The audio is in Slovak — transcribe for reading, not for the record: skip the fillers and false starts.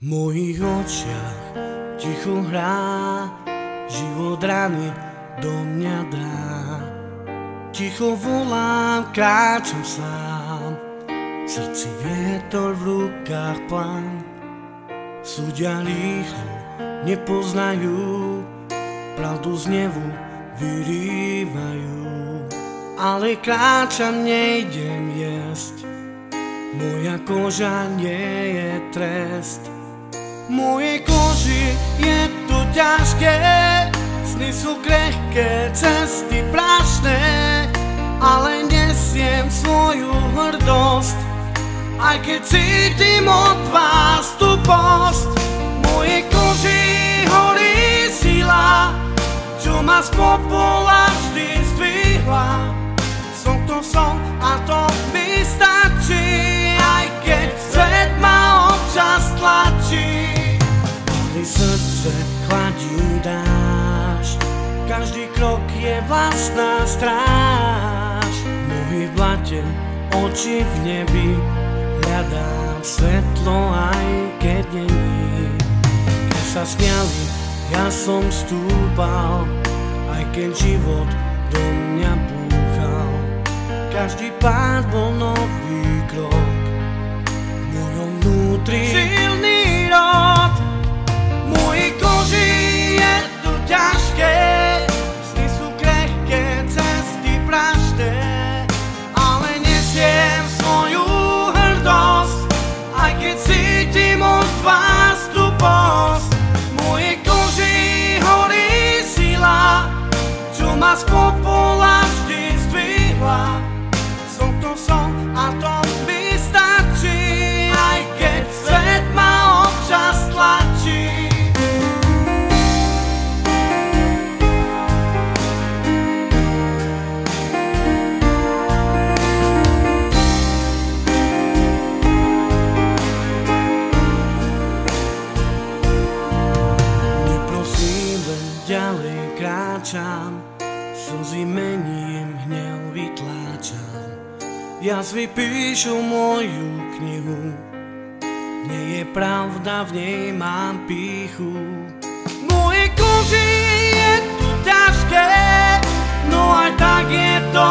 V mojich očiach ticho hrá, život rany do mňa dá. Ticho volám, kráčam sám, v srdci vietor, v rukách plán. Súdia rýchlo, nepoznajú, pravdu z nevu vyrývajú. Ale kráčam, nejdem jesť, moja koža nie je trest. V mojej koži je to ťažké, sny sú krehké, cesty prašné, ale nesiem svoju hrdosť, aj keď cítim od vás tuposť. V mojej koži horí sila, čo ma z popola vždy zdvihla. Som to som a to mi stačí, aj keď svet ma občas tlačí. Mali srdce chladí dáš, každý krok je vlastná stráž. Nohy v blate, oči v nebi, hľadám svetlo aj keď není. Keď sa smiali, ja som stúpal, aj keď život do mňa búchal. Každý pád bol nový krok, v mojom vnútri silný rod. V mojej koži je to ťažké, sny sú krehké, cesty prašné, ale nesiem svoju hrdosť, aj keď cítim od vás tuposť. V mojej koži horí sila, čo ma z popola vždy zdvihla. Som to som a to mi stačí, aj keď svet ma občas tlačí. Neprosím, len ďalej kráčam, slzy mením, hnev vytláčam. Jazvy píšu moju knihu, v nej je pravda, v nej mám pýchu. V mojej koži je to ťažké, no aj tak je to